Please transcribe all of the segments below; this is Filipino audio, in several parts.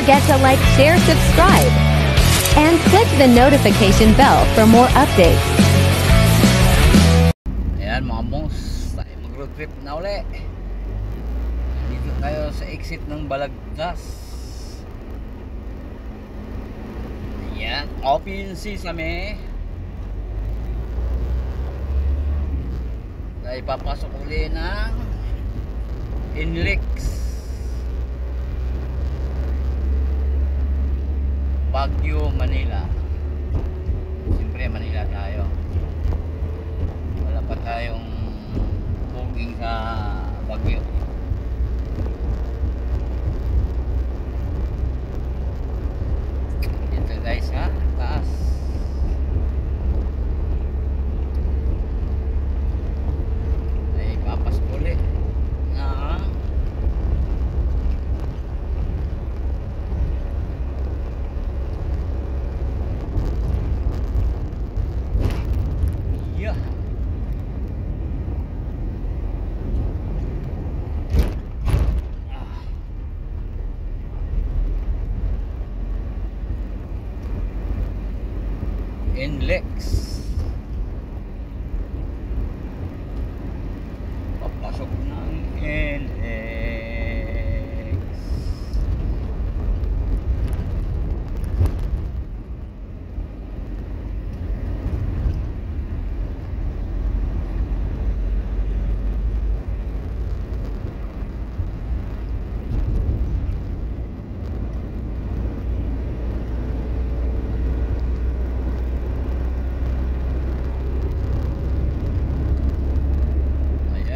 forget to like, share, subscribe, and click the notification bell for more updates. Ayan mga bongs, tayo mag road trip na uli. Dito tayo sa exit ng Balagtas. Ayan, OPNC kami. Tayo papasok uli ng Inlex, Baguio, Manila. Siyempre Manila tayo. Wala pa tayong booking sa Baguio. Ito guys ha, taas. Ay papas ulit na yeah. Inlex, papasok ng Inlex.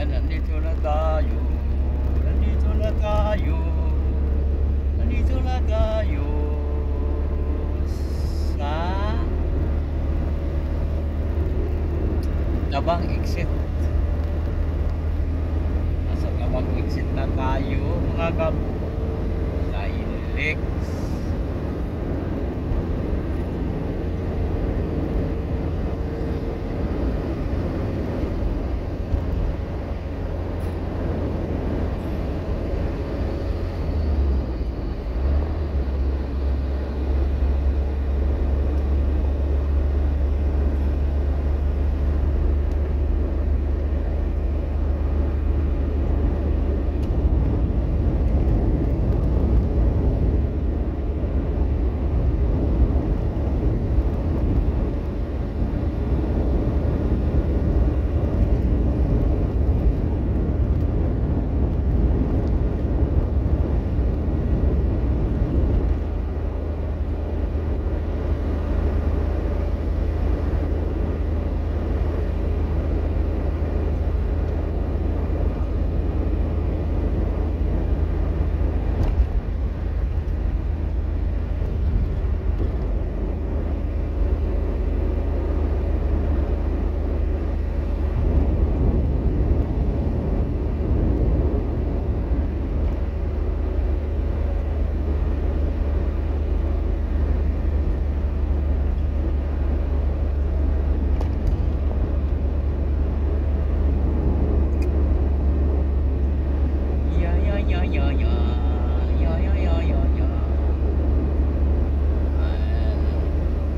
Nandito na tayo, nandito na tayo, nandito na tayo sa Gabang exit. Nasa Gabang exit na tayo mga gabo, sa Inlex.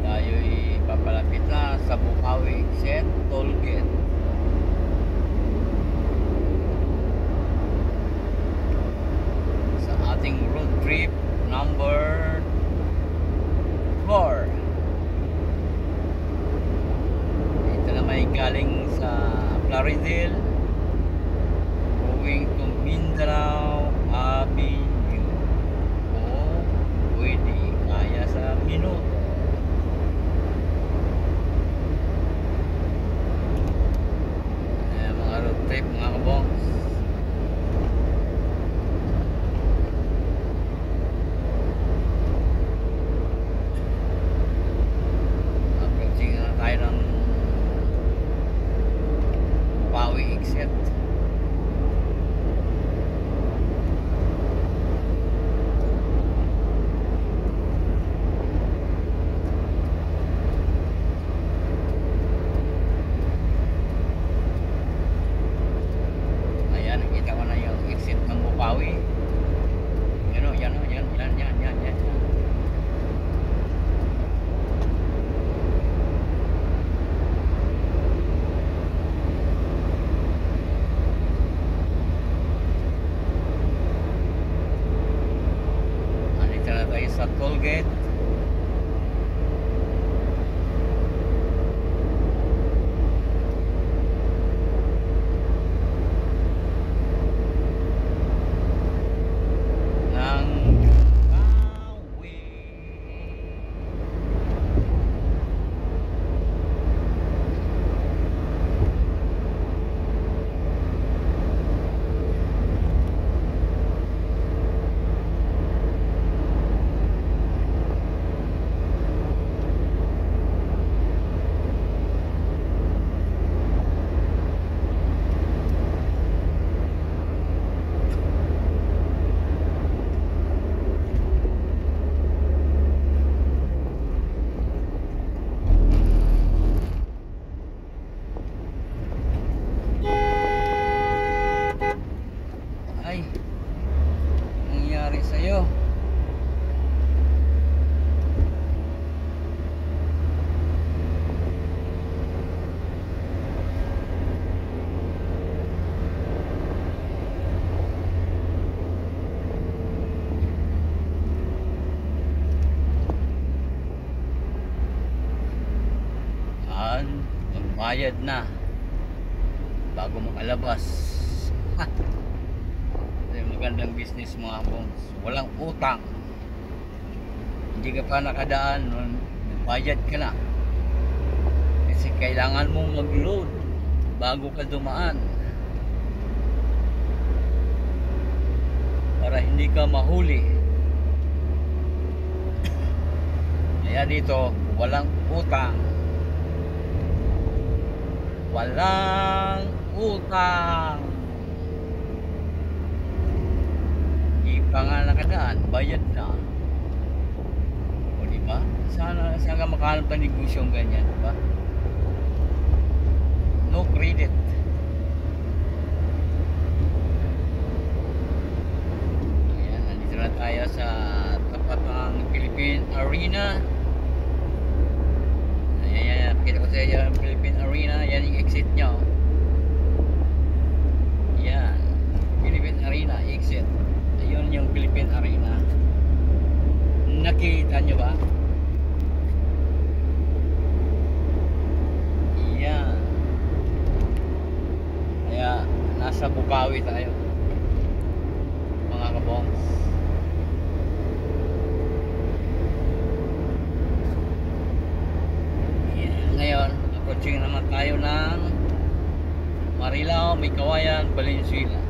Tayo'y papalapit na sa Bukawi exit toll gate. Sa ating road trip number 4. Ito na may galing sa Plaridel going to Mindanao Avenue, o pwede kaya sa minuto. Mga road trip mga kabongs. Approaching na tayo ng Bukawi sa toll gate. Ay, nangyari sa'yo? Magbayad na bago makalabas. Magandang business mga bongs, walang utang, hindi ka pa nakadaan nun, bayad ka na kasi kailangan mong mag-load bago ka dumaan para hindi ka mahuli. Kaya dito walang utang, walang utang. Pa nga nakadaan, bayad na. O diba? Saan ka makahanap ng negosyong ganyan, diba? No credit. Ayan, nandito na tayo sa tapat ng Philippine Arena. Ayan, kita ko sa iyo ang Philippine Arena. Yan yung exit nyo. Yan, Philippine Arena, exit. Ayun yung Philippine Arena. Nakita nyo ba? Yan. Kaya nasa Bukawi tayo, mga kabongs. Yan. Ngayon approaching naman tayo ng Marilao, May Kawayan, Valenzuela.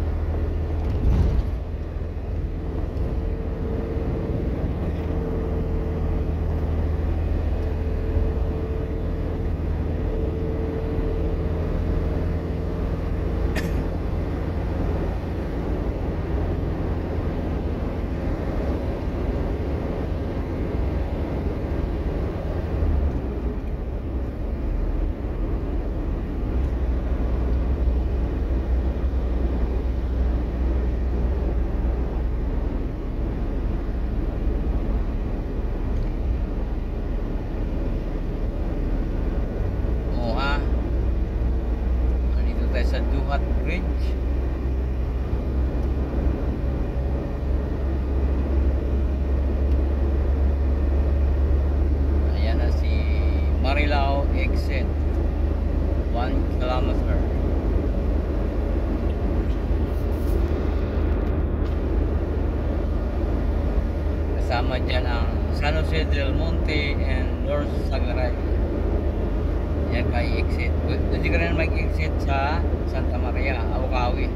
Sa Duhat Bridge. Ayan na si Marilao exit 1 kilometer. Kasama dyan ang San Jose del Monte and North Sagaray. Yan kay exit. Hindi ka rin mag-exit sa Santa Maria, Bukawi.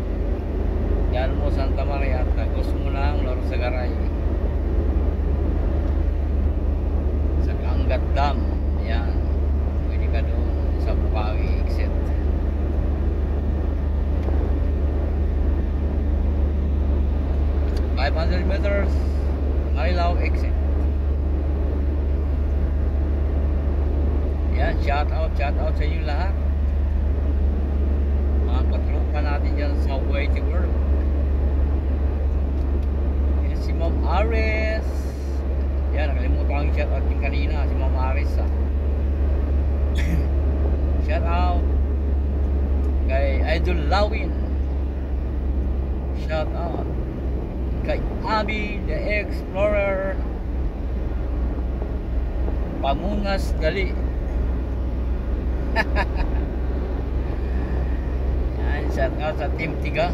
Yan mo Santa Maria, tagos mo ng North Sagaray. Sa Kaangat Dam. Yan. Pwede ka doon sa Bukawi exit. $500 meters, Marilao exit. Yan, shout out sa inyo lahat. Mga patrupa natin dyan sa way to work. Yan si Ma'am Aris. Yan, nakalimutan ko yung shout out yung kanina, si Ma'am Aris. Shout out kay Idol Lawin. Shout out kay Abby the Explorer. Pamungas Gali. Yan, shout out sa Team Tiga.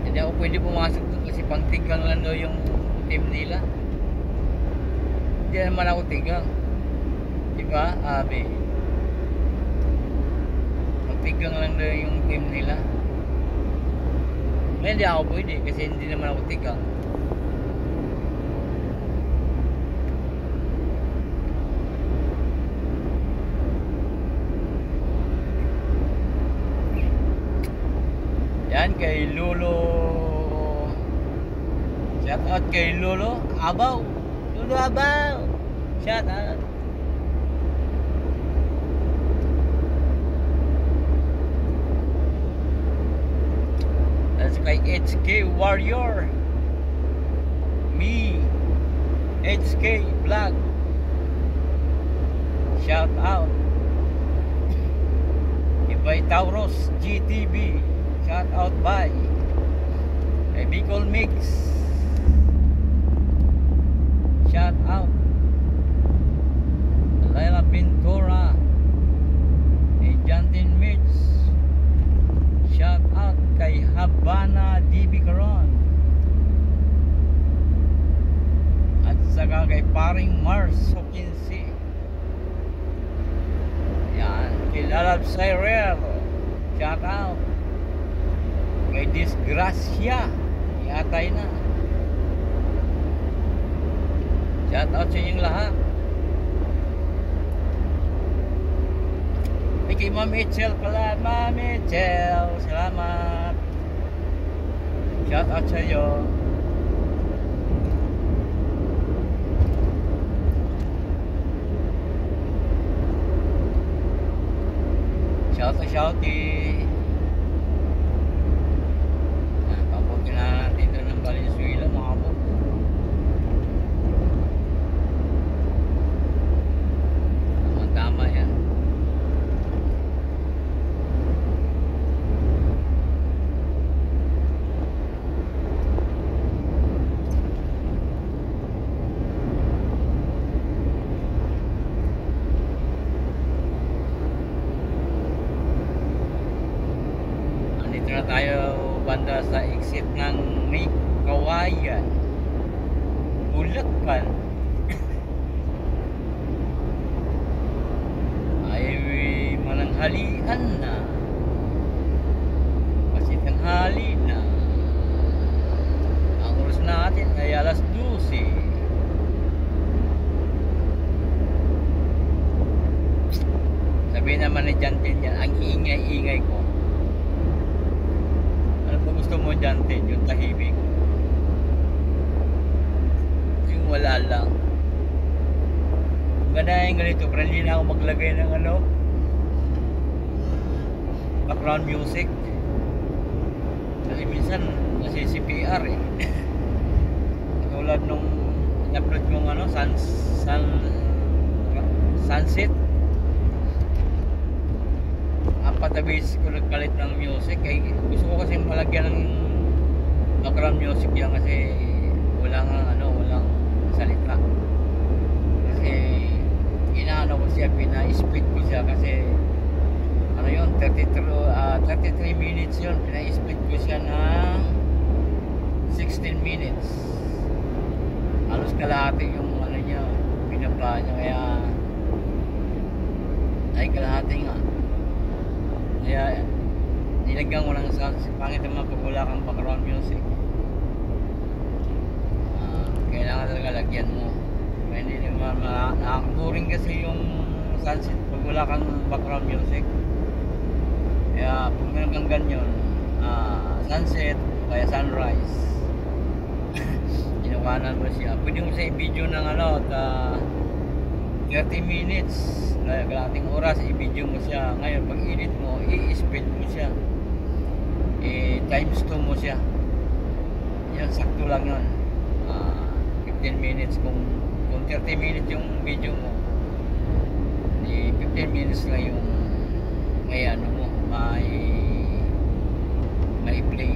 Hindi ako pwede pumasok doon kasi pang tigang lang daw yung team nila. Hindi naman ako tigang. Diba, Abi? Pang tigang lang daw yung team nila. Ngayon hindi ako pwede kasi hindi naman ako tigang. Yan kay Lolo. Shout out kay Lolo Abaw. Lolo Abaw. Shout out. That's kay HK Warrior. Me. HK Vlog. Shout out. Ibay Tauros GTV. Shout out by kay Bicol Mix. Shout out Laila Pintura. Kay Jantin Mix. Shout out kay Habana DB Caron. At saka kay paring Mars Hokinsi. Yan, kay Lalab Cyril. Shout out kay Disgrasya, iatay na. Shout out sa inyong lahat. Kay Ma'am Echel pala, Ma'am Echel, salamat. Shout out sa iyo. Shouty. Pabukin na natin ito ng Valenzuela, mga po. Tama yan. Na tayo banda sa exit ng May Kawayan, Bulacan. Ay mananghalian na kasi tanghali na. Ang oras natin ay alas 12. Sabihin naman ni Jantin yan, ang ingay-ingay ko. Gusto mo dyan, Tin, yung tahimik, yung wala lang. Ganda yung ganito, pero hindi na ako maglagay ng background music kasi minsan kasi CPR eh. Tulad nung in-upload yung sunset, patabis ko nagkalit ng music ay gusto ko kasi malagyan ng background music yan kasi walang salita kasi inaano ko siya, pina-speed ko siya kasi 33 minutes yun, pina-speed ko siya ng 16 minutes, halos kalahati yung niya, pinapa niya, kaya ay kalahati nga. Kaya nilagyan ko lang sa pangit naman pag wala kang background music. Kailangan talaga lagyan mo. Kaya hindi naman nakakaboring kasi yung sunset pag wala kang background music. Kaya pag meron kang ganyan, sunset kaya sunrise, inuwanan mo siya. Pwede mo siya i-video ng 30 minutes, kalating oras, i-video mo siya. Ngayon pag edit mo, i-speed mo siya, times 2 mo siya. Yan, sakto lang yun. 15 minutes kung 30 minutes yung video mo, 15 minutes lang yung may may play,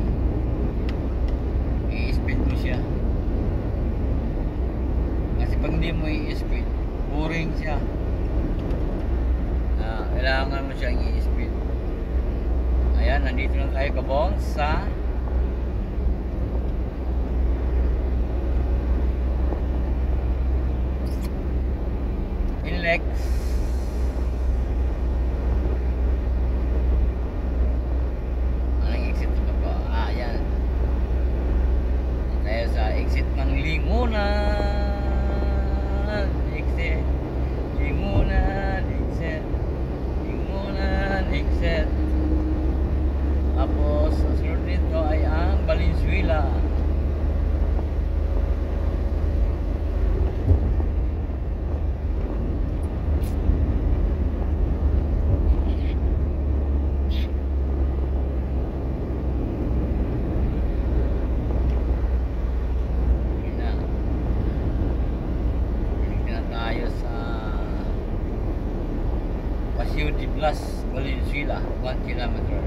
i-speed mo siya. pag hindi mo i-speed, boring siya. Kailangan mo siyang i-speed. Ayan, nandito na tayo kabong sa Inlex. Anong exit ito po? Ayan. Tayo sa exit ng Lingunan. Exit. Lingunan. Exit. Lingunan. Exit. Tapos, sunod nito ay ang Valenzuela. Paseo de Blas, Valenzuela, 1 kilometer.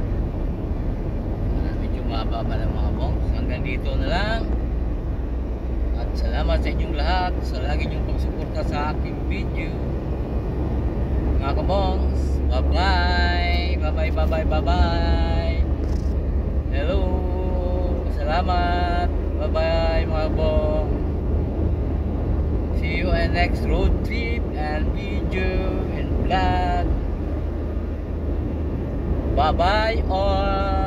Medyo mababa ng mga bongs. Hanggang dito na lang. At salamat sa inyong lahat sa lagi niyong pagsuporta sa aking video. Mga kabongs, bye-bye. Bye-bye, bye-bye, bye-bye. Hello. Salamat. Bye-bye mga kabongs. See you in next road trip and video and vlog. Bye bye all.